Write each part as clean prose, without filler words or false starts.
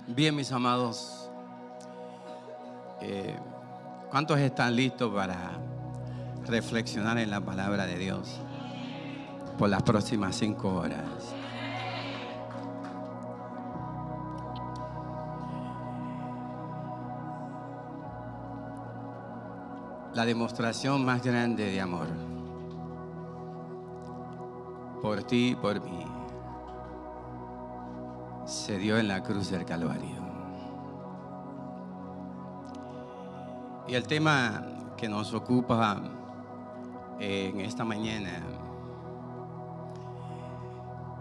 Bien, mis amados, ¿cuántos están listos para reflexionar en la palabra de Dios por las próximas 5 horas? La demostración más grande de amor por ti y por mí se dio en la cruz del Calvario. Y el tema que nos ocupa en esta mañana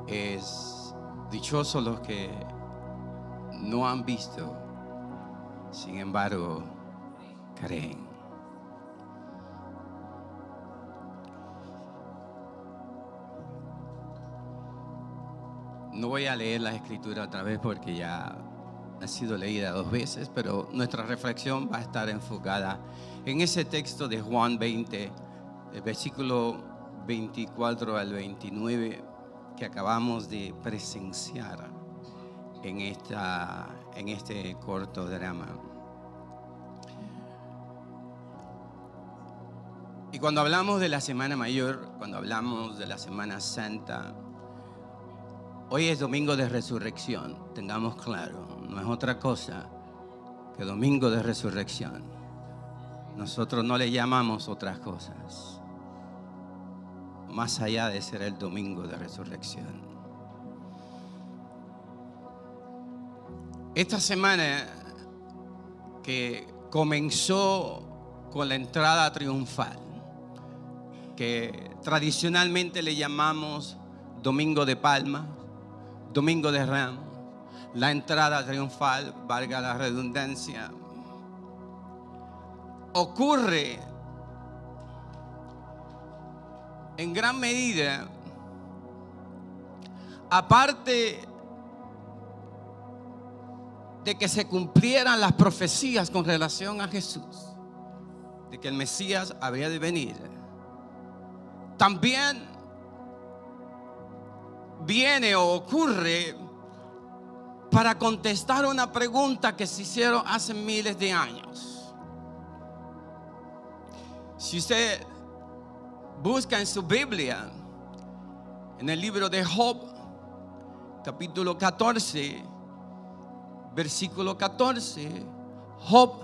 es: dichosos los que no han visto, sin embargo creen. No voy a leer la escritura otra vez porque ya ha sido leída 2 veces, pero nuestra reflexión va a estar enfocada en ese texto de Juan 20, el versículo 24 al 29 que acabamos de presenciar en este corto drama. Y cuando hablamos de la Semana Mayor, cuando hablamos de la Semana Santa, hoy es domingo de resurrección, tengamos claro, no es otra cosa que domingo de resurrección. Nosotros no le llamamos otras cosas, más allá de ser el domingo de resurrección. Esta semana que comenzó con la entrada triunfal, que tradicionalmente le llamamos Domingo de Palma, Domingo de Ramos, la entrada triunfal, valga la redundancia, ocurre en gran medida, aparte de que se cumplieran las profecías con relación a Jesús, de que el Mesías había de venir, también viene o ocurre para contestar una pregunta que se hicieron hace miles de años. Si usted busca en su Biblia, en el libro de Job, capítulo 14, versículo 14, Job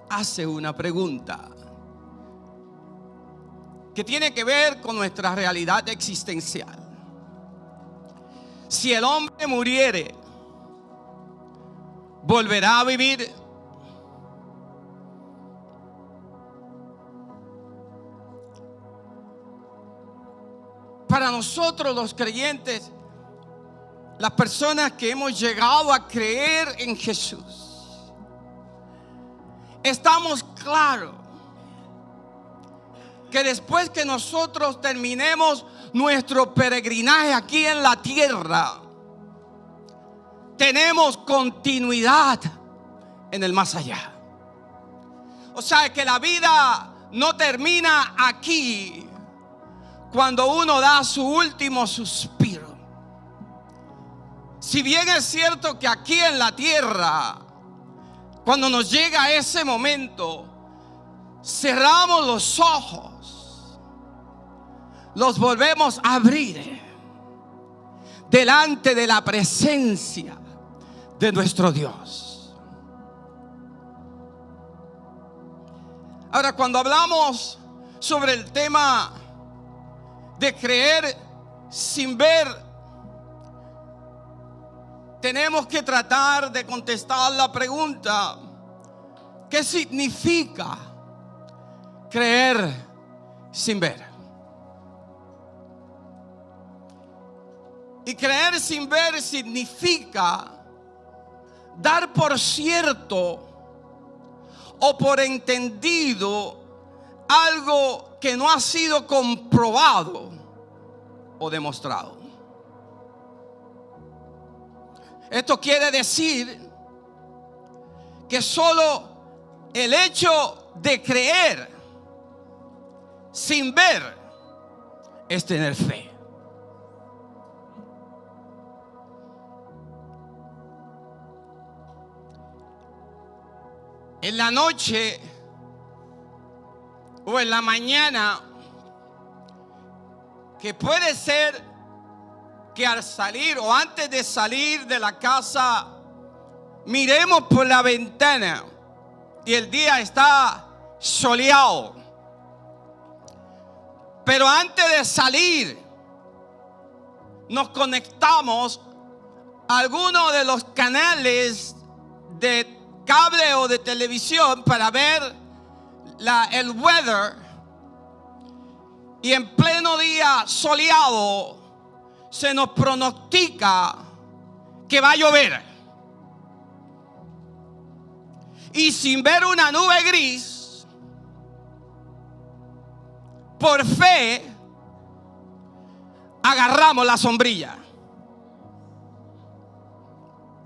hace una pregunta que tiene que ver con nuestra realidad existencial. Si el hombre muriere, ¿volverá a vivir? Para nosotros los creyentes, las personas que hemos llegado a creer en Jesús, estamos claros que después que nosotros terminemos nuestro peregrinaje aquí en la tierra, tenemos continuidad en el más allá. O sea que la vida no termina aquí cuando uno da su último suspiro. Si bien es cierto que aquí en la tierra, cuando nos llega ese momento, cerramos los ojos, los volvemos a abrir delante de la presencia de nuestro Dios. Ahora, cuando hablamos sobre el tema de creer sin ver, tenemos que tratar de contestar la pregunta: ¿qué significa creer sin ver? Y creer sin ver significa dar por cierto o por entendido algo que no ha sido comprobado o demostrado. Esto quiere decir que solo el hecho de creer sin ver es tener fe. en la noche o en la mañana, que puede ser que al salir o antes de salir de la casa miremos por la ventana y el día está soleado, pero antes de salir nos conectamos a alguno de los canales de cable o de televisión para ver el weather, y en pleno día soleado se nos pronostica que va a llover, y sin ver una nube gris, por fe agarramos la sombrilla,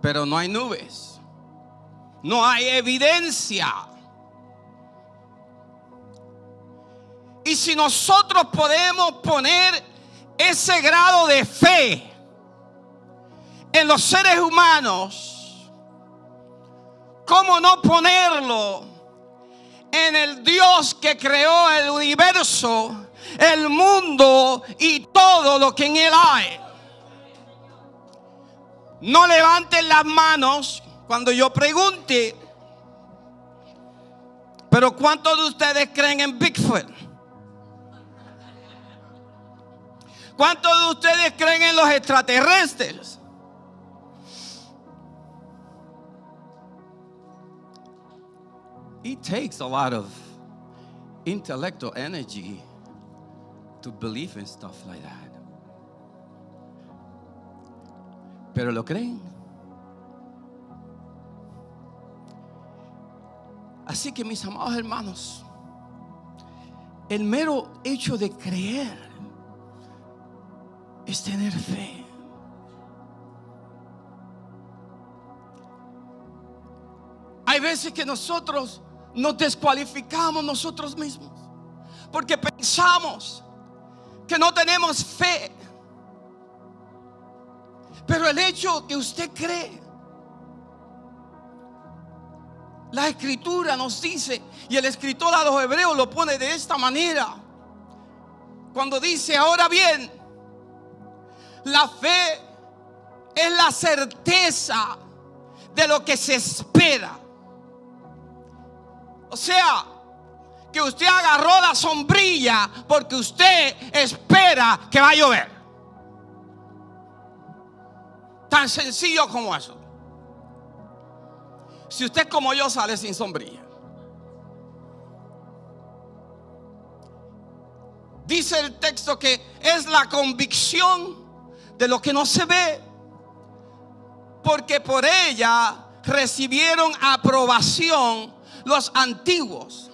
pero no hay nubes, no hay evidencia. Y si nosotros podemos poner ese grado de fe en los seres humanos, ¿cómo no ponerlo en el Dios que creó el universo, el mundo y todo lo que en él hay? No levanten las manos cuando yo pregunte, pero ¿cuántos de ustedes creen en Bigfoot? ¿Cuántos de ustedes creen en los extraterrestres? It takes a lot of intellectual energy to believe in stuff like that. ¿Pero lo creen? Así que, mis amados hermanos, el mero hecho de creer es tener fe. Hay veces que nosotros nos descualificamos nosotros mismos porque pensamos que no tenemos fe. Pero el hecho que usted cree, la escritura nos dice, y el escritor a los hebreos lo pone de esta manera, cuando dice: ahora bien, la fe es la certeza de lo que se espera. O sea, que usted agarró la sombrilla porque usted espera que va a llover. Tan sencillo como eso. Si usted como yo sale sin sombrilla, dice el texto que es la convicción de lo que no se ve, porque por ella recibieron aprobación los antiguos.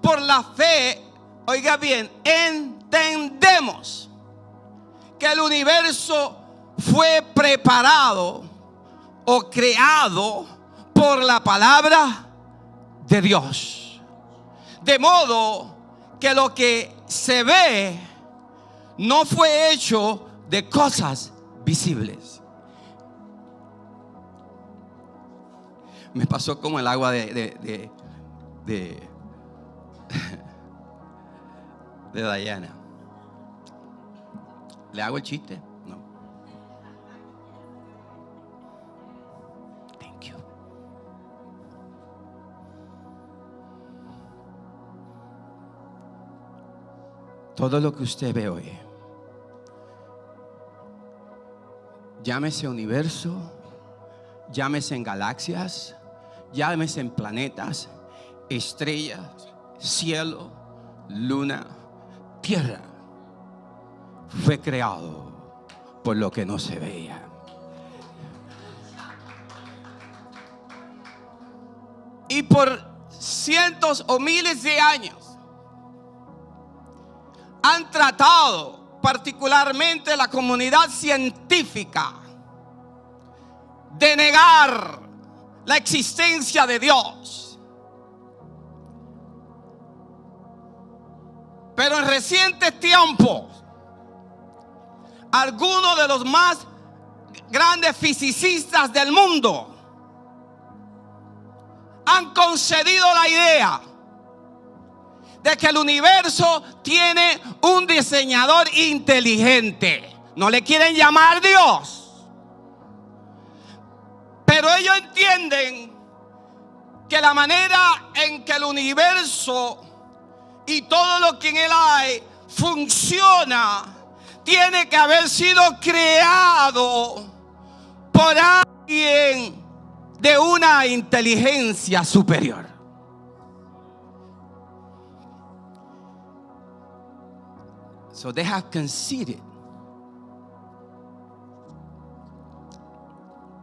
Por la fe, oiga bien, entendemos que el universo fue preparado o creado por la palabra de Dios, de modo que lo que se ve no fue hecho de cosas visibles. Me pasó como el agua de Diana. ¿Le hago el chiste? No. Thank you. Todo lo que usted ve hoy, llámese universo, llámese en galaxias, llámese en planetas, estrellas, cielo, luna, tierra, fue creado por lo que no se veía. Y por cientos o miles de años han tratado, particularmente la comunidad científica, de negar la existencia de Dios. Pero en recientes tiempos, algunos de los más grandes fisicistas del mundo han concedido la idea de que el universo tiene un diseñador inteligente. No le quieren llamar Dios, pero ellos entienden que la manera en que el universo y todo lo que en él hay funciona tiene que haber sido creado por alguien de una inteligencia superior. So they have conceded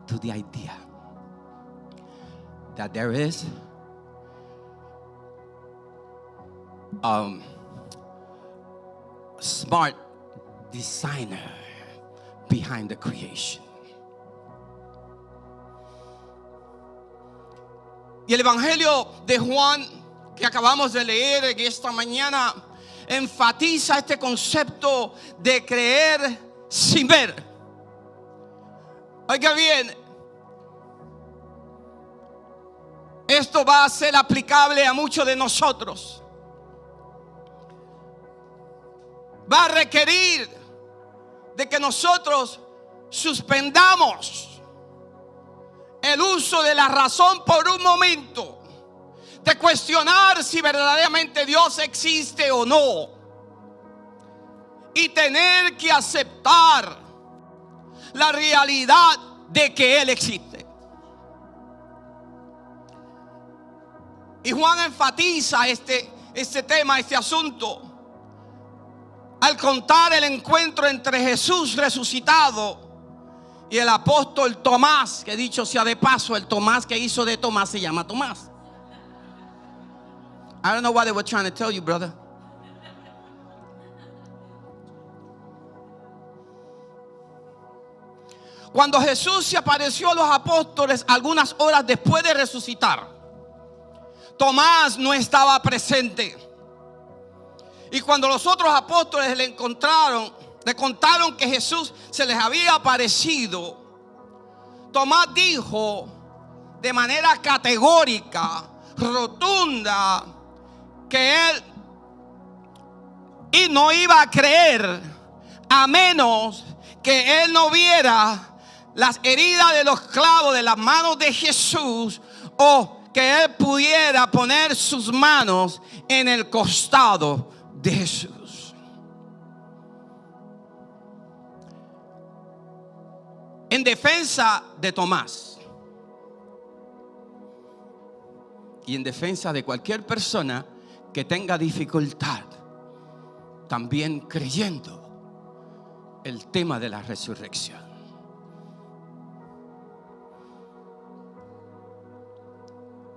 to the idea that there is smart designer behind the creation. Y el Evangelio de Juan que acabamos de leer en esta mañana enfatiza este concepto de creer sin ver. Oiga bien, esto va a ser aplicable a muchos de nosotros. Va a requerir de que nosotros suspendamos el uso de la razón por un momento, de cuestionar si verdaderamente Dios existe o no, y tener que aceptar la realidad de que Él existe. Y Juan enfatiza este tema, este asunto, al contar el encuentro entre Jesús resucitado y el apóstol Tomás, que dicho sea de paso, el Tomás que hizo de Tomás se llama Tomás. I don't know what they were trying to tell you, brother. Cuando Jesús se apareció a los apóstoles algunas horas después de resucitar, Tomás no estaba presente. Y cuando los otros apóstoles le contaron que Jesús se les había aparecido, Tomás dijo de manera categórica, rotunda, que él no iba a creer a menos que él no viera las heridas de los clavos de las manos de Jesús, o que él pudiera poner sus manos en el costado de Jesús. En defensa de Tomás y en defensa de cualquier persona que tenga dificultad también creyendo el tema de la resurrección,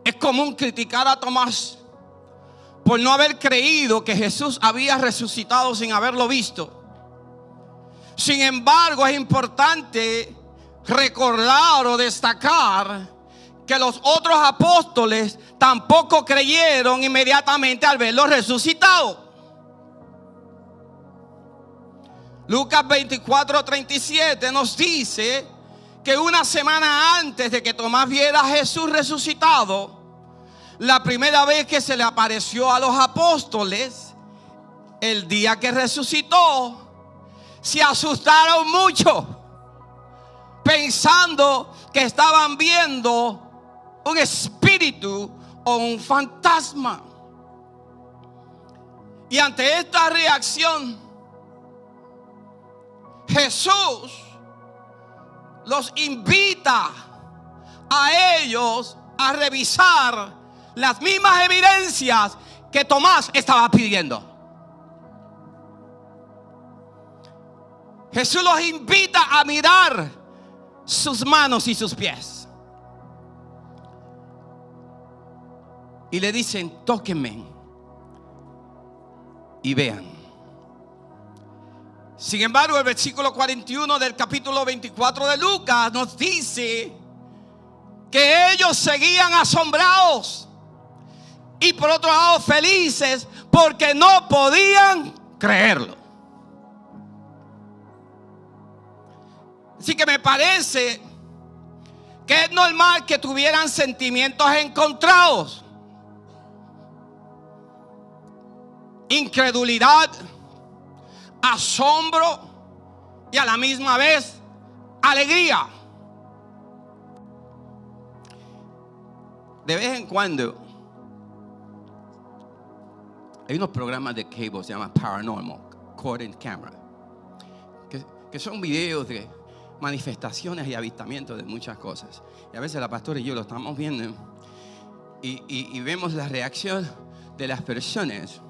es común criticar a Tomás por no haber creído que Jesús había resucitado sin haberlo visto. Sin embargo, es importante recordar o destacar que los otros apóstoles tampoco creyeron inmediatamente al verlo resucitado. Lucas 24:37 nos dice que una semana antes de que Tomás viera a Jesús resucitado, la primera vez que se le apareció a los apóstoles, el día que resucitó, se asustaron mucho, pensando que estaban viendo un espíritu o un fantasma. Y ante esta reacción, Jesús los invita a ellos a revisar las mismas evidencias que Tomás estaba pidiendo. Jesús los invita a mirar sus manos y sus pies. Y le dicen: tóquenme y vean. Sin embargo, el versículo 41 del capítulo 24 de Lucas nos dice que ellos seguían asombrados y por otro lado felices porque no podían creerlo. Así que me parece que que es normal que tuvieran sentimientos encontrados. Incredulidad, asombro y a la misma vez alegría. De vez en cuando hay unos programas de cable, se llama Paranormal, Caught in Camera, que son videos de manifestaciones y avistamientos de muchas cosas. Y a veces la pastora y yo lo estamos viendo y vemos la reacción de las personas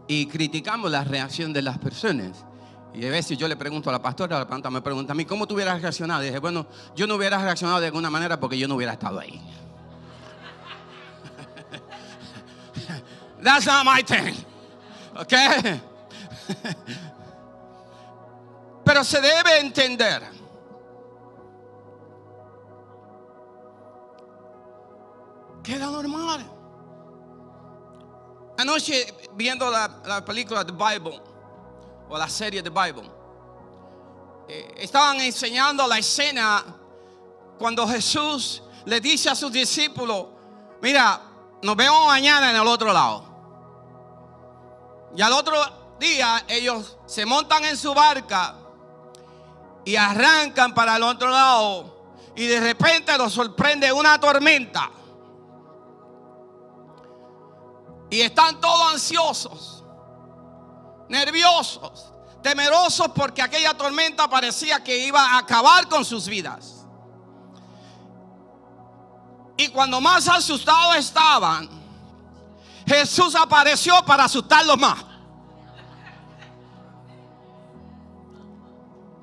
y criticamos la reacción de las personas. Y a veces yo le pregunto a la pastora, la pastora me pregunta a mí, ¿cómo tú hubieras reaccionado? Y dije, bueno, yo no hubiera reaccionado de alguna manera porque yo no hubiera estado ahí. That's not my thing. Okay? Pero se debe entender que era normal. Anoche, viendo la película The Bible, o la serie The Bible, estaban enseñando la escena cuando Jesús le dice a sus discípulos, mira, nos vemos mañana en el otro lado. Y al otro día ellos se montan en su barca y arrancan para el otro lado, y de repente los sorprende una tormenta. Y están todos ansiosos, nerviosos, temerosos, porque aquella tormenta parecía que iba a acabar con sus vidas. Y cuando más asustados estaban, Jesús apareció para asustarlos más.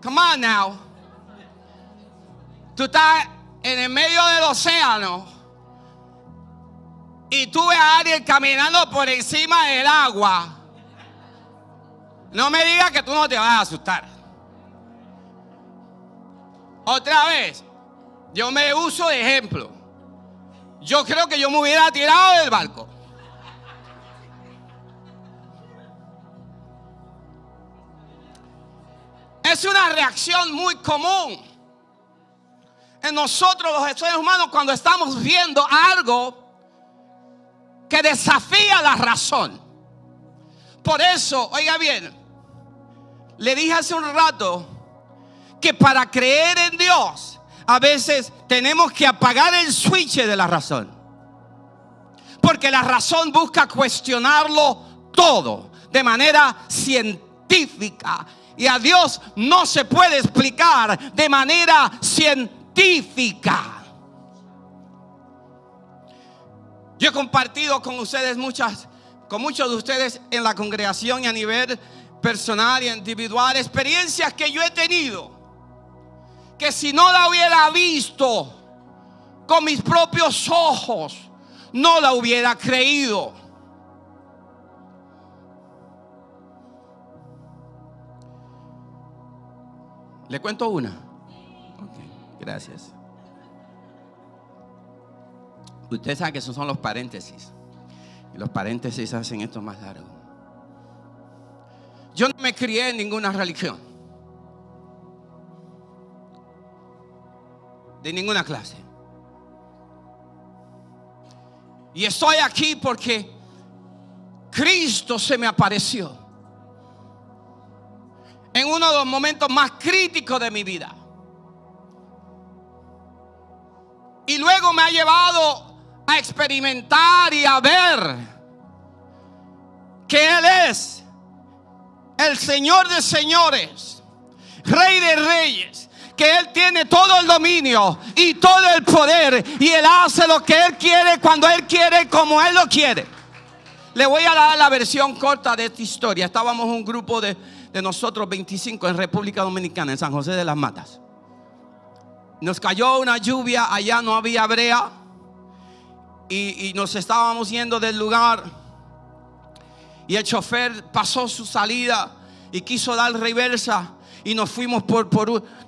Come on now. Tú estás en el medio del océano y tú ves a alguien caminando por encima del agua. No me digas que tú no te vas a asustar. Otra vez, yo me uso de ejemplo. Yo creo que yo me hubiera tirado del barco. Es una reacción muy común en nosotros los seres humanos cuando estamos viendo algo que desafía la razón. Por eso, oiga bien, le dije hace un rato que para creer en Dios a veces tenemos que apagar el switch de la razón, porque la razón busca cuestionarlo todo de manera científica, y a Dios no se puede explicar de manera científica. Yo he compartido con ustedes con muchos de ustedes en la congregación y a nivel personal y individual, experiencias que yo he tenido, que si no la hubiera visto con mis propios ojos, no la hubiera creído. ¿Le cuento una? Okay, gracias. Usted sabe que esos son los paréntesis. Y los paréntesis hacen esto más largo. Yo no me crié en ninguna religión, de ninguna clase. Y estoy aquí porque Cristo se me apareció en uno de los momentos más críticos de mi vida. Y luego me ha llevado a experimentar y a ver que Él es el Señor de señores, Rey de reyes, que Él tiene todo el dominio y todo el poder, y Él hace lo que Él quiere, cuando Él quiere, como Él lo quiere. Le voy a dar la versión corta de esta historia. Estábamos un grupo de nosotros 25 en República Dominicana, en San José de las Matas. Nos cayó una lluvia, allá no había brea, y nos estábamos yendo del lugar, y el chofer pasó su salida y quiso dar reversa, y nos fuimos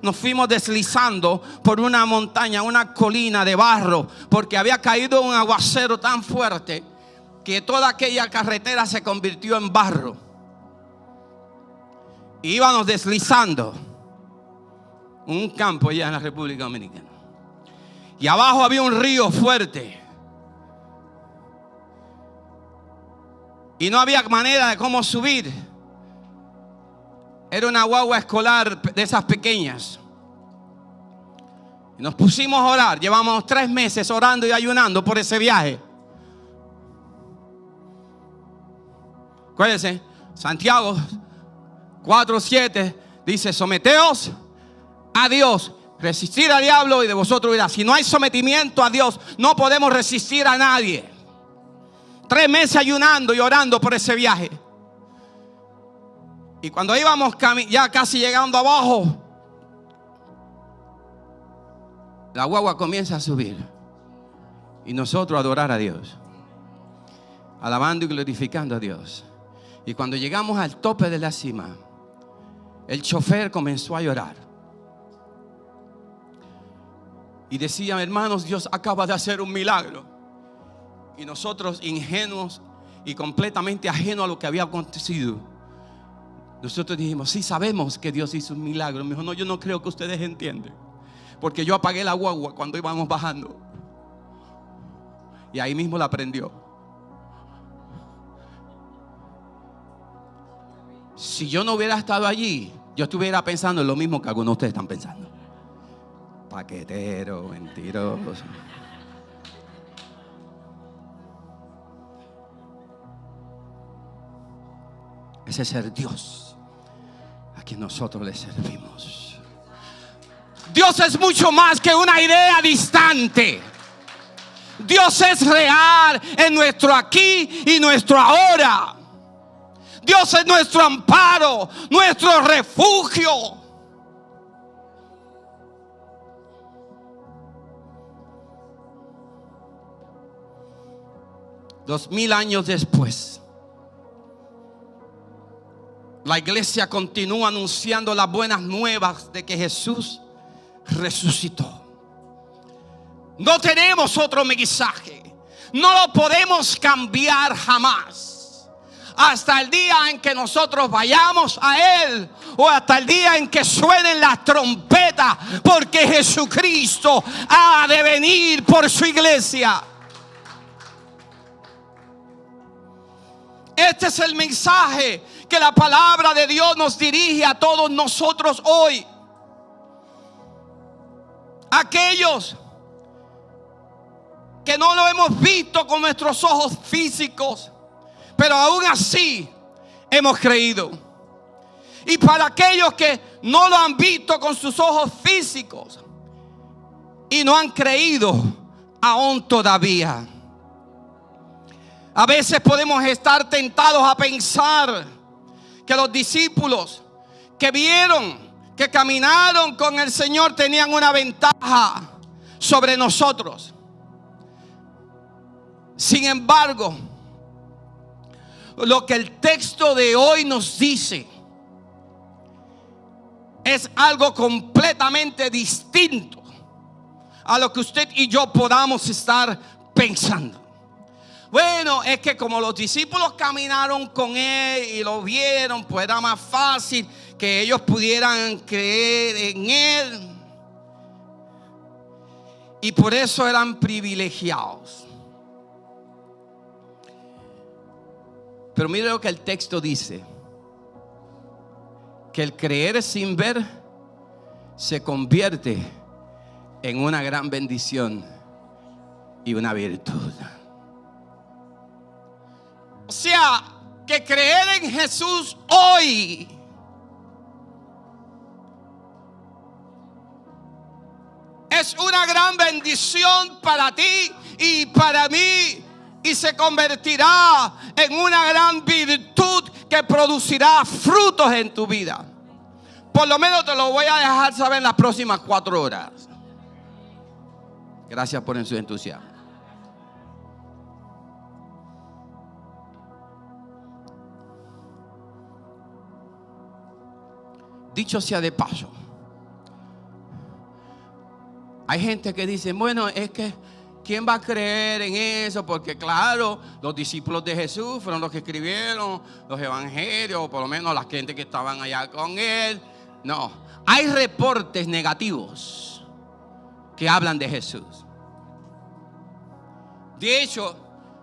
nos fuimos deslizando por una montaña, una colina de barro, porque había caído un aguacero tan fuerte que toda aquella carretera se convirtió en barro. Y íbamos deslizando un campo allá en la República Dominicana. y abajo había un río fuerte. Y no había manera de cómo subir. Era una guagua escolar de esas pequeñas. Y nos pusimos a orar. Llevamos 3 meses orando y ayunando por ese viaje. Acuérdense, Santiago 4:7 dice: someteos a Dios, resistir al diablo y de vosotros huirá. Si no hay sometimiento a Dios, no podemos resistir a nadie. 3 meses ayunando y orando por ese viaje. Y cuando íbamos ya casi llegando abajo, la guagua comienza a subir. Y nosotros a adorar a Dios, alabando y glorificando a Dios. Y cuando llegamos al tope de la cima, el chofer comenzó a llorar. Y decía: hermanos, Dios acaba de hacer un milagro. Y nosotros, ingenuos y completamente ajenos a lo que había acontecido, nosotros dijimos: sí, sabemos que Dios hizo un milagro. Me dijo: no, yo no creo que ustedes entienden, porque yo apagué la guagua cuando íbamos bajando. Y ahí mismo la prendió. Si yo no hubiera estado allí, yo estuviera pensando en lo mismo que algunos de ustedes están pensando. Paquetero, mentiroso. Ese es el Dios a quien nosotros le servimos. Dios es mucho más que una idea distante. Dios es real en nuestro aquí y nuestro ahora. Dios es nuestro amparo, nuestro refugio. 2000 años después, la iglesia continúa anunciando las buenas nuevas de que Jesús resucitó. No tenemos otro mensaje. No lo podemos cambiar jamás. Hasta el día en que nosotros vayamos a Él, o hasta el día en que suenen las trompetas, porque Jesucristo ha de venir por su iglesia. Este es el mensaje que la palabra de Dios nos dirige a todos nosotros hoy. Aquellos que no lo hemos visto con nuestros ojos físicos, pero aún así hemos creído. Y para aquellos que no lo han visto con sus ojos físicos y no han creído aún todavía. A veces podemos estar tentados a pensar que los discípulos que vieron, que caminaron con el Señor, tenían una ventaja sobre nosotros. Sin embargo, lo que el texto de hoy nos dice es algo completamente distinto a lo que usted y yo podamos estar pensando. Bueno, es que como los discípulos caminaron con Él y lo vieron, pues era más fácil que ellos pudieran creer en Él. Y por eso eran privilegiados. Pero mire lo que el texto dice: que el creer sin ver se convierte en una gran bendición y una virtud. O sea, que creer en Jesús hoy es una gran bendición para ti y para mí, y se convertirá en una gran virtud que producirá frutos en tu vida. Por lo menos te lo voy a dejar saber en las próximas 4 horas. Gracias por su entusiasmo. Dicho sea de paso, hay gente que dice: bueno, es que ¿quién va a creer en eso? Porque claro, los discípulos de Jesús fueron los que escribieron los evangelios, o por lo menos la gente que estaban allá con Él. No, hay reportes negativos que hablan de Jesús. De hecho,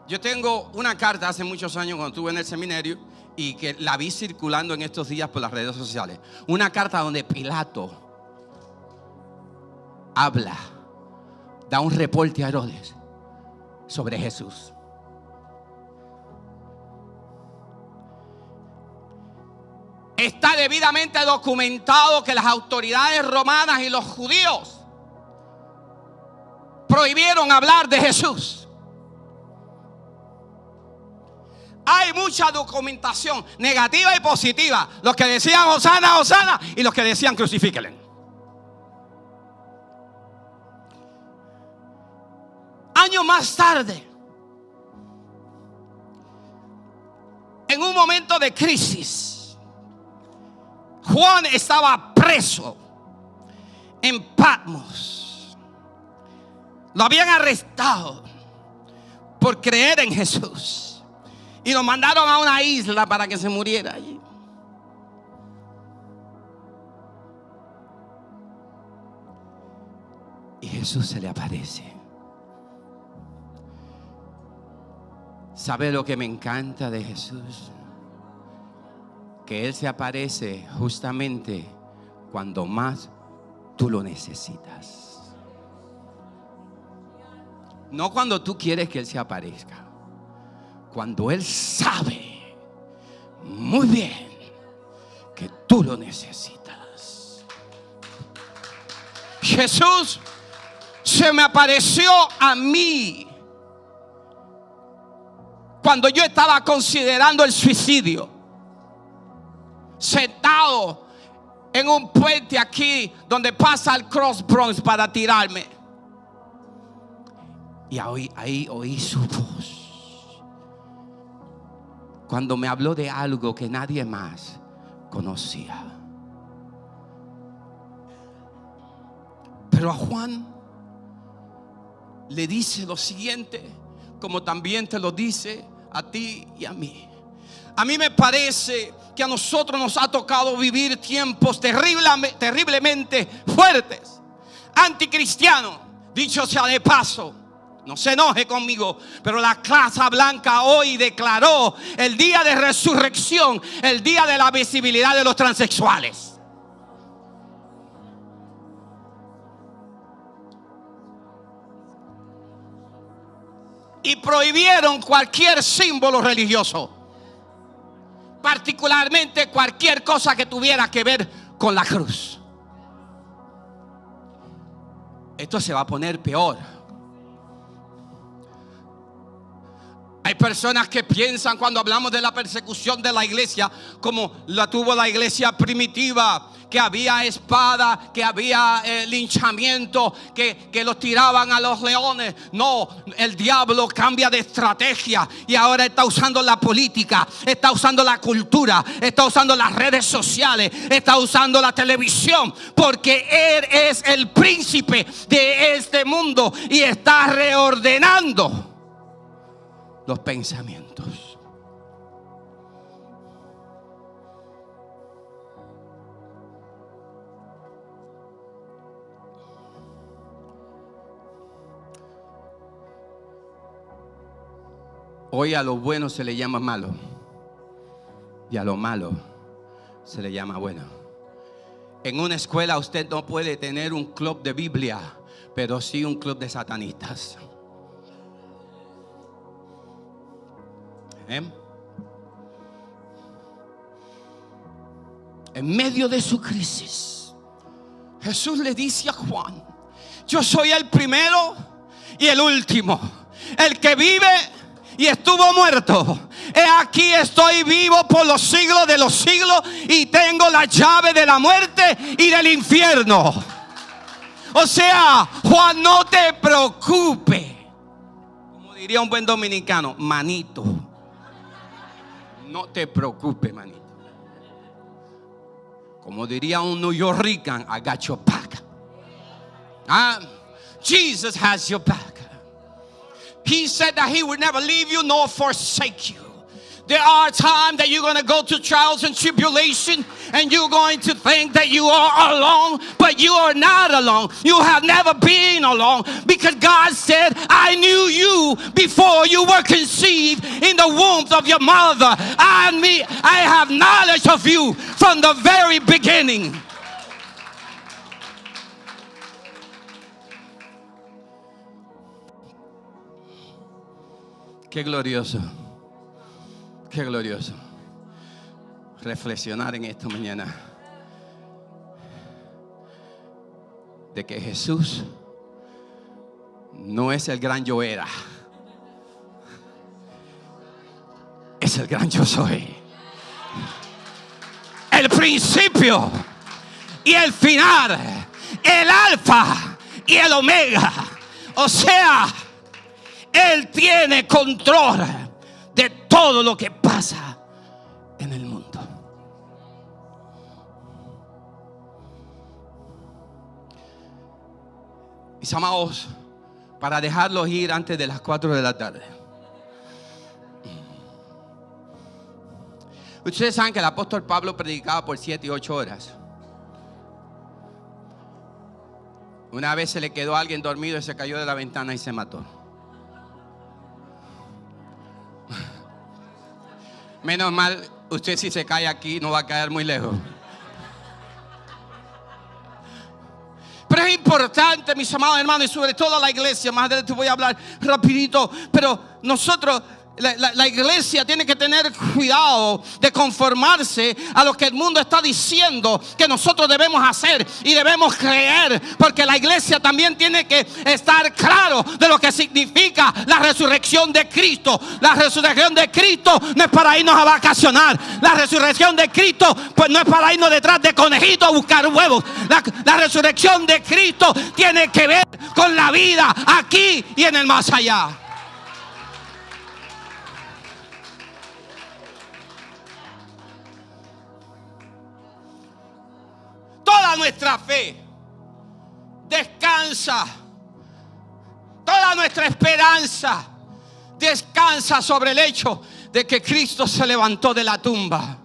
yo tengo una carta hace muchos años cuando estuve en el seminario y que la vi circulando en estos días por las redes sociales. Una carta donde Pilato habla, da un reporte a Herodes sobre Jesús. Está debidamente documentado que las autoridades romanas y los judíos prohibieron hablar de Jesús. Hay mucha documentación negativa y positiva. Los que decían Hosana, Hosana, y los que decían crucifíquenle. Años más tarde, en un momento de crisis, Juan estaba preso en Patmos. Lo habían arrestado por creer en Jesús y lo mandaron a una isla para que se muriera allí. Y Jesús se le aparece. ¿Sabe lo que me encanta de Jesús? Que Él se aparece justamente cuando más tú lo necesitas. No cuando tú quieres que Él se aparezca. Cuando Él sabe muy bien que tú lo necesitas. Jesús se me apareció a mí cuando yo estaba considerando el suicidio, sentado en un puente aquí donde pasa el Cross Bronx para tirarme. Y ahí oí su voz cuando me habló de algo que nadie más conocía. Pero a Juan le dice lo siguiente, como también te lo dice a ti y a mí. A mí me parece que a nosotros nos ha tocado vivir tiempos terriblemente fuertes, anticristianos. Dicho sea de paso, no se enoje conmigo, pero la Casa Blanca hoy declaró el día de resurrección, el día de la visibilidad de los transexuales. Y prohibieron cualquier símbolo religioso, particularmente cualquier cosa que tuviera que ver con la cruz. Esto se va a poner peor. Hay personas que piensan cuando hablamos de la persecución de la iglesia como la tuvo la iglesia primitiva, que había espada, que había linchamiento, que los tiraban a los leones. No, el diablo cambia de estrategia y ahora está usando la política, está usando la cultura, está usando las redes sociales, está usando la televisión, porque Él es el príncipe de este mundo y está reordenando los pensamientos. Hoy a lo bueno se le llama malo y a lo malo se le llama bueno. En una escuela usted no puede tener un club de Biblia, pero sí un club de satanistas. En medio de su crisis, Jesús le dice a Juan: yo soy el primero y el último, el que vive y estuvo muerto. He aquí estoy vivo por los siglos de los siglos y tengo la llave de la muerte y del infierno. O sea, Juan, no te preocupes. Como diría un buen dominicano, manito, no te preocupes, manito. Como diría un New Yorker, I got your back. Jesus has your back. He said that He would never leave you nor forsake you. There are times that you're going to go through trials and tribulation, and you're going to think that you are alone, but you are not alone. You have never been alone, because God said, I knew you before you were conceived in the womb of your mother. I have knowledge of you from the very beginning. Qué glorioso, qué glorioso reflexionar en esta mañana de que Jesús no es el gran yo era, es el gran yo soy, el principio y el final, el alfa y el omega. O sea, Él tiene control de todo lo que pasa en el mundo. Mis amados, para dejarlos ir antes de las 4 de la tarde. Ustedes saben que el apóstol Pablo predicaba por 7 y 8 horas. Una vez se le quedó a alguien dormido y se cayó de la ventana y se mató. Menos mal, usted si se cae aquí no va a caer muy lejos. Pero es importante, mis amados hermanos, y sobre todo la iglesia, más adelante voy a hablar rapidito, pero nosotros, la iglesia tiene que tener cuidado de conformarse a lo que el mundo está diciendo que nosotros debemos hacer y debemos creer, porque la iglesia también tiene que estar claro de lo que significa la resurrección de Cristo. La resurrección de Cristo no es para irnos a vacacionar. La resurrección de Cristo pues no es para irnos detrás de conejitos a buscar huevos. La resurrección de Cristo tiene que ver con la vida aquí y en el más allá. Toda nuestra fe descansa, toda nuestra esperanza descansa sobre el hecho de que Cristo se levantó de la tumba.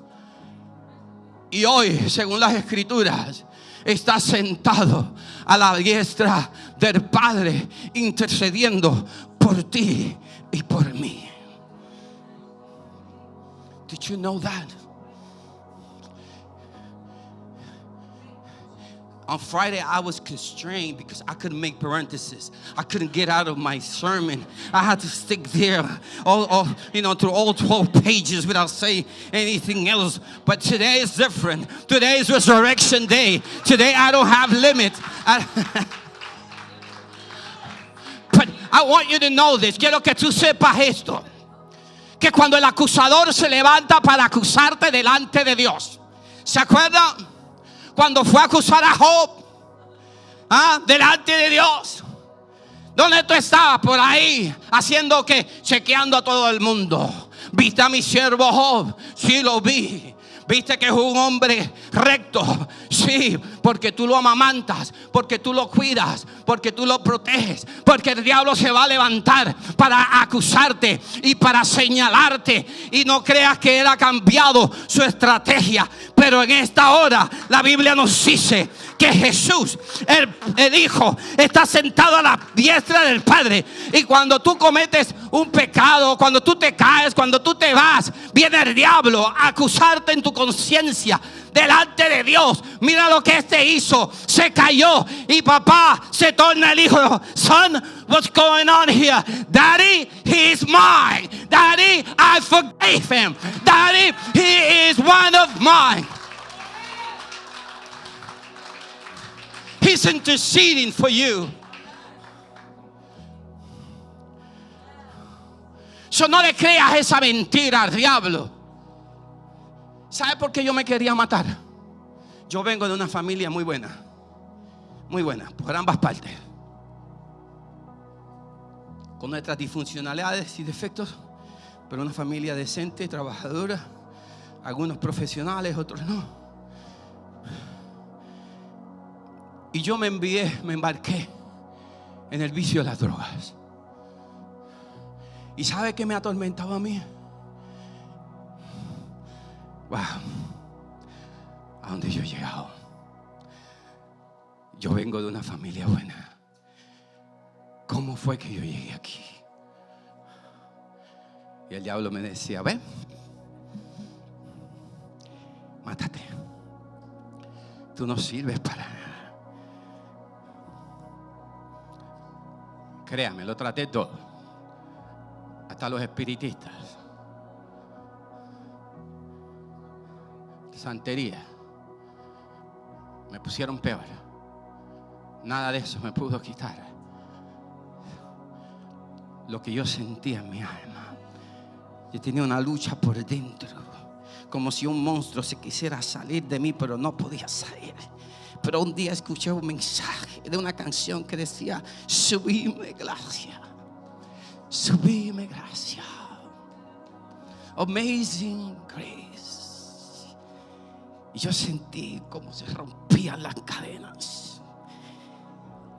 Y hoy, según las Escrituras, está sentado a la diestra del Padre, intercediendo por ti y por mí. Did you know that? On Friday, I was constrained because I couldn't make parentheses. I couldn't get out of my sermon. I had to stick there, through all 12 pages without saying anything else. But today is different. Today is Resurrection Day. Today I don't have limits. But I want you to know this. Quiero que tú sepas esto. Que cuando el acusador se levanta para acusarte delante de Dios, ¿se acuerdan? Cuando fue a acusar a Job, delante de Dios, ¿dónde tú estabas? Por ahí, haciendo que, chequeando a todo el mundo. ¿Viste a mi siervo Job? Sí, lo vi. ¿Viste que es un hombre recto? Sí, porque tú lo amamantas, porque tú lo cuidas, porque tú lo proteges, porque el diablo se va a levantar para acusarte y para señalarte. Y no creas que él ha cambiado su estrategia. Pero en esta hora la Biblia nos dice que Jesús, el Hijo, está sentado a la diestra del Padre. Y cuando tú cometes un pecado, cuando tú te caes, cuando tú te vas, viene el diablo a acusarte en tu conciencia delante de Dios. Mira lo que este hizo, se cayó y papá se torna el hijo. Son, what's going on here? Daddy, he is mine. Daddy, I forgave him. Daddy, he is one of mine. He's interceding for you. So no le creas esa mentira al diablo. ¿Sabe por qué yo me quería matar? Yo vengo de una familia muy buena, por ambas partes, con nuestras disfuncionalidades y defectos, pero una familia decente, trabajadora, algunos profesionales, otros no. Y yo me embarqué en el vicio de las drogas. ¿Y sabe qué me atormentaba a mí? Wow. a donde yo he llegado. Yo vengo de una familia buena. ¿Cómo fue que yo llegué aquí? Y el diablo me decía: ven, mátate. Tú no sirves para nada. Créame, lo traté todo. Hasta los espiritistas. Santería. Me pusieron peor. Nada de eso me pudo quitar lo que yo sentía en mi alma. Yo tenía una lucha por dentro, como si un monstruo se quisiera salir de mí, pero no podía salir. Pero un día escuché un mensaje de una canción que decía: sublime gracia, sublime gracia, amazing grace. Y yo sentí como se rompían las cadenas,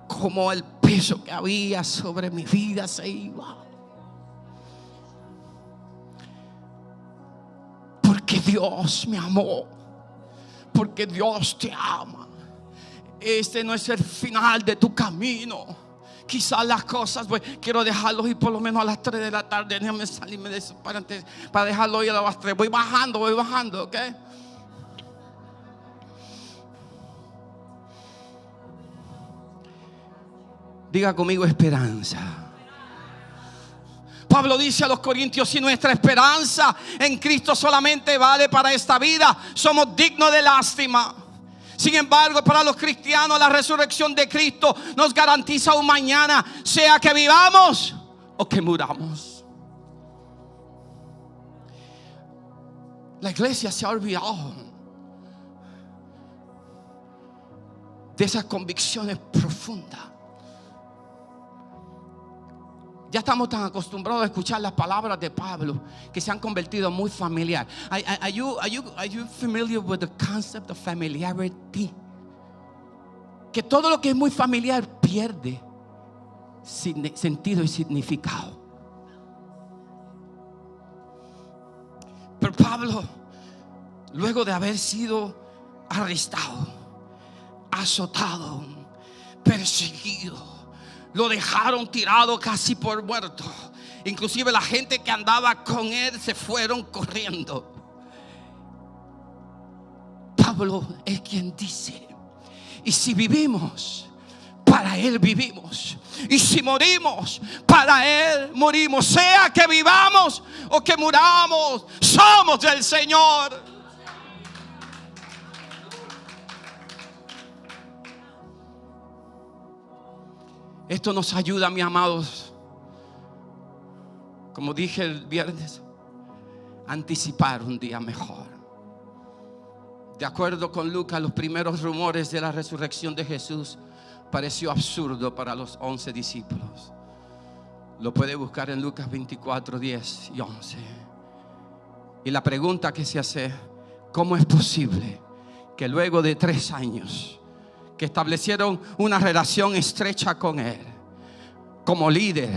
como el peso que había sobre mi vida se iba. Porque Dios me amó, porque Dios te ama. Este no es el final de tu camino. Quizás las cosas, pues, quiero dejarlo ir por lo menos a las 3 de la tarde. Déjame salirme de eso para dejarlo ir a las 3. Voy bajando, ¿ok? Diga conmigo: esperanza. Pablo dice a los corintios: si nuestra esperanza en Cristo solamente vale para esta vida, somos dignos de lástima. Sin embargo, para los cristianos, la resurrección de Cristo nos garantiza un mañana, sea que vivamos o que muramos. La iglesia se ha olvidado de esas convicciones profundas. Ya estamos tan acostumbrados a escuchar las palabras de Pablo que se han convertido muy familiar. Are you familiar with the concept of familiarity? Que todo lo que es muy familiar pierde sentido y significado. Pero Pablo, luego de haber sido arrestado, azotado, perseguido, lo dejaron tirado casi por muerto. Inclusive la gente que andaba con él se fueron corriendo. Pablo es quien dice: y si vivimos, para él vivimos, y si morimos, para él morimos. Sea que vivamos o que muramos, somos del Señor. Esto nos ayuda, mis amados, como dije el viernes, a anticipar un día mejor. De acuerdo con Lucas, los primeros rumores de la resurrección de Jesús pareció absurdo para los 11 discípulos. Lo puede buscar en Lucas 24, 10 y 11. Y la pregunta que se hace: ¿cómo es posible que luego de 3 años que establecieron una relación estrecha con él, como líder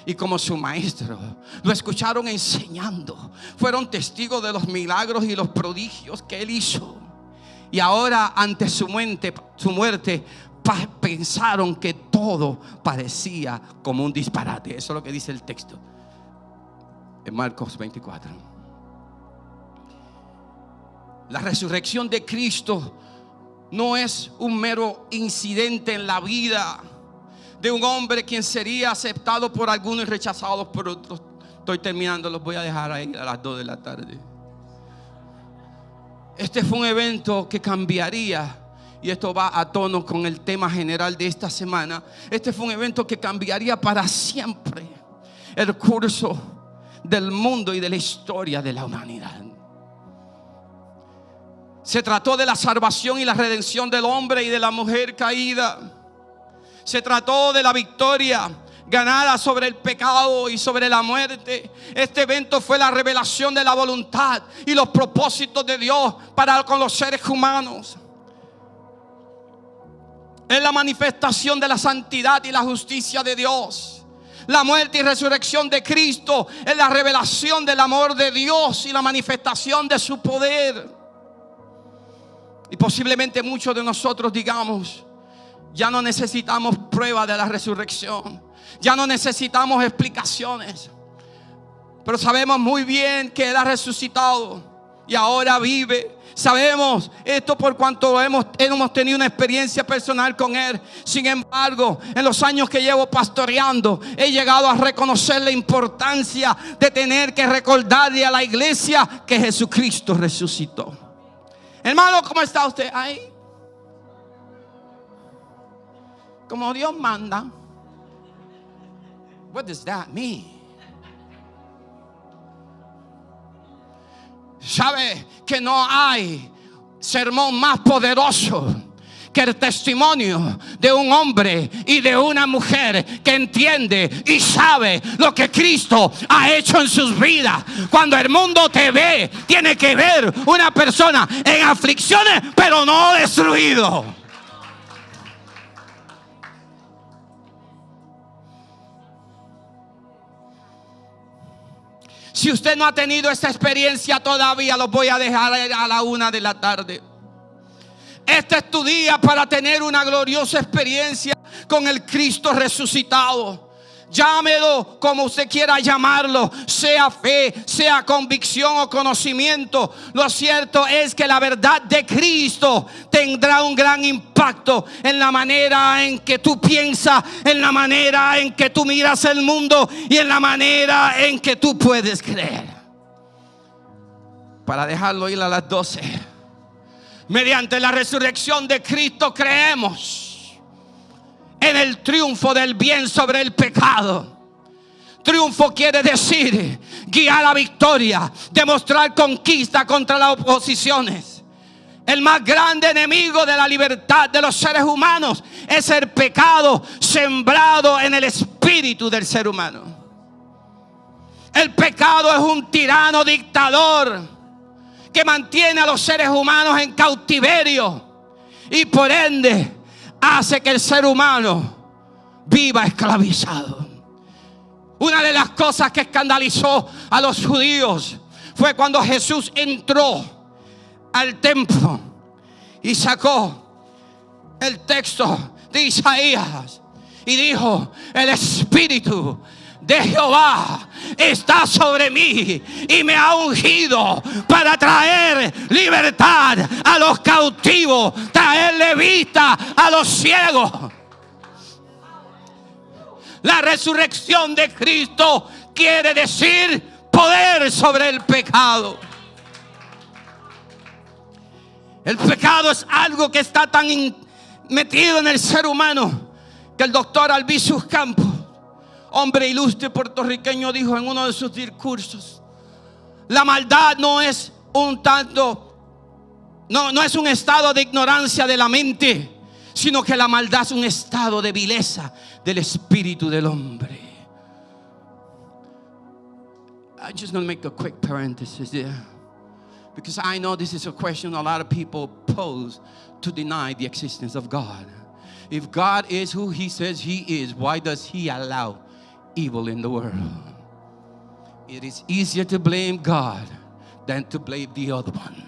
y como su maestro, lo escucharon enseñando, fueron testigos de los milagros y los prodigios que él hizo, y ahora ante su muerte pensaron que todo parecía como un disparate? Eso es lo que dice el texto en Marcos 24. La resurrección de Cristo no es un mero incidente en la vida de un hombre quien sería aceptado por algunos y rechazado por otros. Estoy terminando, los voy a dejar ahí a las 2 de la tarde. Este fue un evento que cambiaría, y esto va a tono con el tema general de esta semana. Este fue un evento que cambiaría para siempre el curso del mundo y de la historia de la humanidad. Se trató de la salvación y la redención del hombre y de la mujer caída. Se trató de la victoria ganada sobre el pecado y sobre la muerte. Este evento fue la revelación de la voluntad y los propósitos de Dios para con los seres humanos. Es la manifestación de la santidad y la justicia de Dios. La muerte y resurrección de Cristo es la revelación del amor de Dios y la manifestación de su poder. Y posiblemente muchos de nosotros digamos: ya no necesitamos prueba de la resurrección, ya no necesitamos explicaciones. Pero sabemos muy bien que Él ha resucitado y ahora vive. Sabemos esto por cuanto hemos tenido una experiencia personal con Él. Sin embargo, en los años que llevo pastoreando, he llegado a reconocer la importancia de tener que recordarle a la iglesia que Jesucristo resucitó. Hermano, ¿cómo está usted ahí? Como Dios manda. What does that mean? ¿Sabe que no hay sermón más poderoso que el testimonio de un hombre y de una mujer que entiende y sabe lo que Cristo ha hecho en sus vidas? Cuando el mundo te ve, tiene que ver una persona en aflicciones, pero no destruido. Si usted no ha tenido esta experiencia todavía, lo voy a dejar a la 1 de la tarde. Este es tu día para tener una gloriosa experiencia con el Cristo resucitado. Llámelo como usted quiera llamarlo, sea fe, sea convicción o conocimiento. Lo cierto es que la verdad de Cristo tendrá un gran impacto en la manera en que tú piensas, en la manera en que tú miras el mundo y en la manera en que tú puedes creer. Para dejarlo ir a las 12, mediante la resurrección de Cristo creemos en el triunfo del bien sobre el pecado. Triunfo quiere decir guiar a victoria, demostrar conquista contra las oposiciones. El más grande enemigo de la libertad de los seres humanos es el pecado sembrado en el espíritu del ser humano. El pecado es un tirano dictador que mantiene a los seres humanos en cautiverio y por ende hace que el ser humano viva esclavizado. Una de las cosas que escandalizó a los judíos fue cuando Jesús entró al templo y sacó el texto de Isaías y dijo: el Espíritu de Jehová está sobre mí y me ha ungido para traer libertad a los cautivos, traerle vista a los ciegos. La resurrección de Cristo quiere decir poder sobre el pecado. El pecado es algo que está tan metido en el ser humano que el doctor Albizu Campos, hombre ilustre puertorriqueño, dijo en uno de sus discursos: la maldad no es un estado de ignorancia de la mente, sino que la maldad es un estado de vileza del espíritu del hombre. I'm just going to make a quick parenthesis there, because I know this is a question a lot of people pose to deny the existence of God. If God is who He says He is, why does He allow evil in the world? It is easier to blame God than to blame the other one.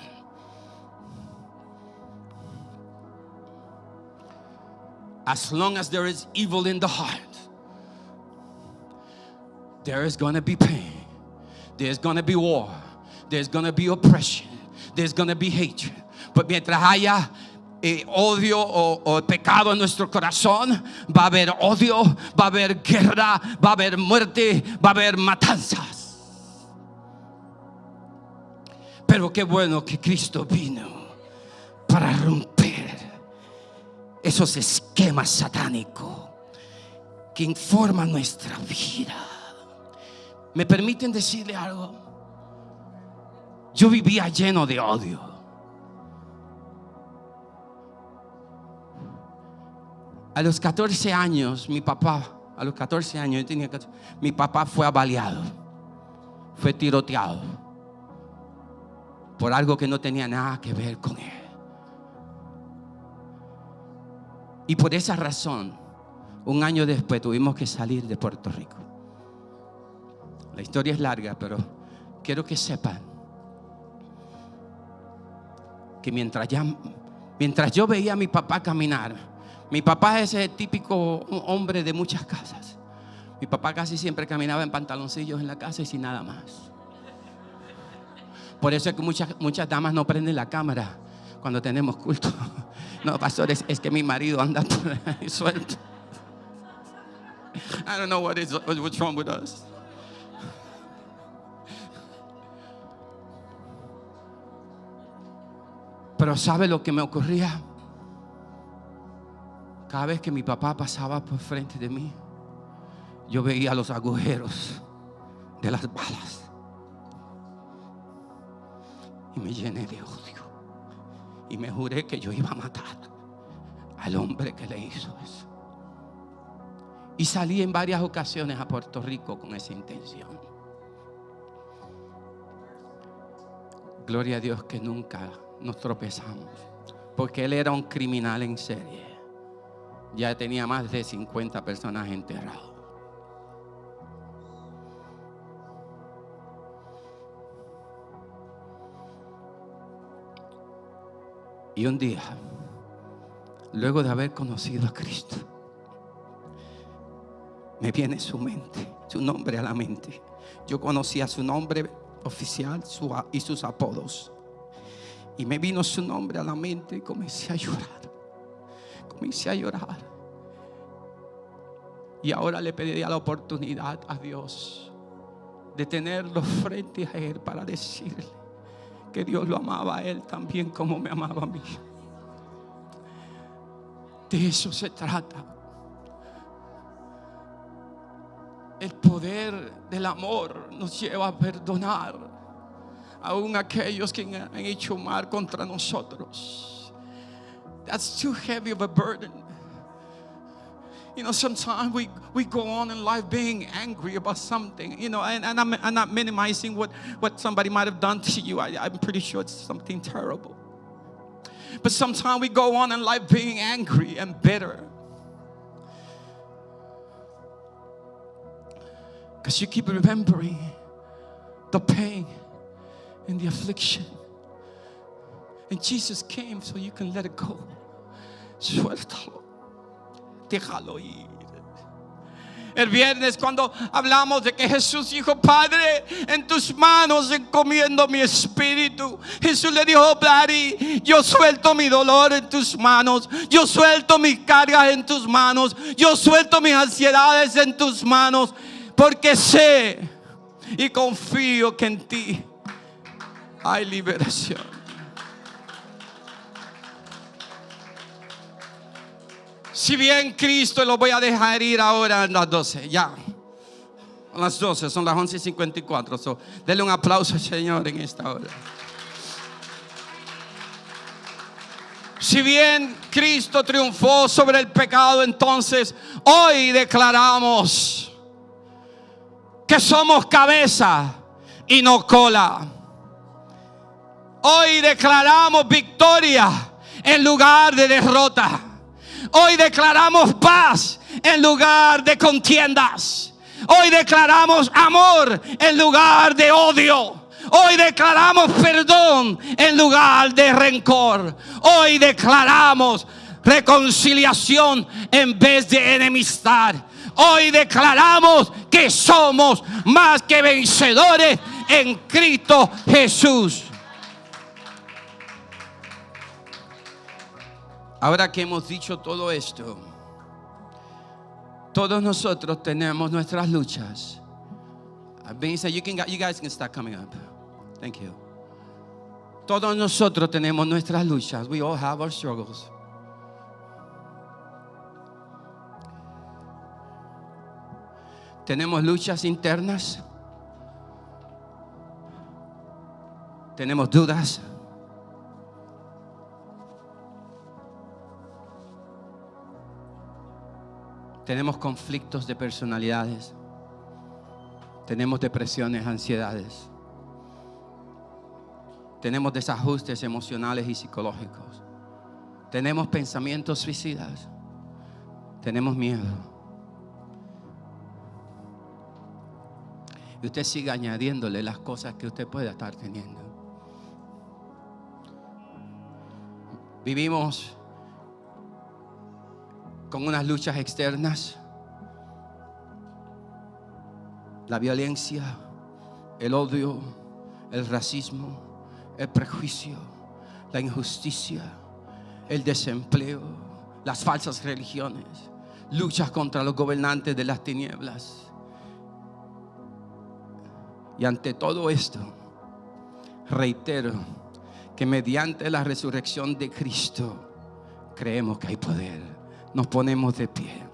As long as there is evil in the heart, there is going to be pain. There's going to be war. There's going to be oppression. There's going to be hatred. But mientras haya odio o pecado en nuestro corazón, va a haber odio, va a haber guerra, va a haber muerte, va a haber matanzas. Pero qué bueno que Cristo vino para romper esos esquemas satánicos que informan nuestra vida. ¿Me permiten decirle algo? Yo vivía lleno de odio. A los 14 años, mi papá fue abaleado, fue tiroteado por algo que no tenía nada que ver con él. Y por esa razón, un año después tuvimos que salir de Puerto Rico. La historia es larga, pero quiero que sepan que mientras ya Mientras yo veía a mi papá caminar. Mi papá es el típico hombre de muchas casas. Mi papá casi siempre caminaba en pantaloncillos en la casa y sin nada más. Por eso es que muchas damas no prenden la cámara cuando tenemos culto. No, pastor, es que mi marido anda por ahí suelto. I don't know what's wrong with us. Pero ¿sabe lo que me ocurría? Cada vez que mi papá pasaba por frente de mí, yo veía los agujeros de las balas y me llené de odio y me juré que yo iba a matar al hombre que le hizo eso. Y salí en varias ocasiones a Puerto Rico con esa intención. Gloria a Dios que nunca nos tropezamos, porque él era un criminal en serie. Ya tenía más de 50 personas enterradas. Y un día, luego de haber conocido a Cristo, me viene su nombre a la mente. Yo conocía su nombre oficial y sus apodos. Y me vino su nombre a la mente y comencé a llorar. Y ahora le pediría la oportunidad a Dios de tenerlo frente a Él para decirle que Dios lo amaba a Él también como me amaba a mí. De eso se trata. El poder del amor nos lleva a perdonar aún aquellos que han hecho mal contra nosotros. That's too heavy of a burden. You know, sometimes we go on in life being angry about something, you know, and I'm not minimizing what somebody might have done to you. I'm pretty sure it's something terrible. But sometimes we go on in life being angry and bitter. Because you keep remembering the pain and the affliction. And Jesus came so you can let it go. Suéltalo. Déjalo ir. El viernes cuando hablamos de que Jesús dijo: Padre, en tus manos encomiendo mi espíritu. Jesús le dijo: Daddy, yo suelto mi dolor en tus manos. Yo suelto mis cargas en tus manos. Yo suelto mis ansiedades en tus manos. Porque sé y confío que en ti hay liberación. Si bien Cristo, lo voy a dejar ir ahora a las 12, ya. A las 12, son las 11:54. So, denle un aplauso al Señor en esta hora. Si bien Cristo triunfó sobre el pecado, entonces hoy declaramos que somos cabeza y no cola. Hoy declaramos victoria en lugar de derrota. Hoy declaramos paz en lugar de contiendas. Hoy declaramos amor en lugar de odio. Hoy declaramos perdón en lugar de rencor. Hoy declaramos reconciliación en vez de enemistad. Hoy declaramos que somos más que vencedores en Cristo Jesús. Ahora que hemos dicho todo esto, todos nosotros tenemos nuestras luchas. You guys can start coming up. Thank you. Todos nosotros tenemos nuestras luchas. We all have our struggles. Tenemos luchas internas. Tenemos dudas. Tenemos conflictos de personalidades. Tenemos depresiones, ansiedades. Tenemos desajustes emocionales y psicológicos. Tenemos pensamientos suicidas. Tenemos miedo. Y usted sigue añadiéndole las cosas que usted pueda estar teniendo. Vivimos con unas luchas externas, la violencia, el odio, el racismo, el prejuicio, la injusticia, el desempleo, las falsas religiones, luchas contra los gobernantes de las tinieblas. Y ante todo esto, reitero que mediante la resurrección de Cristo creemos que hay poder. Nos ponemos de pie.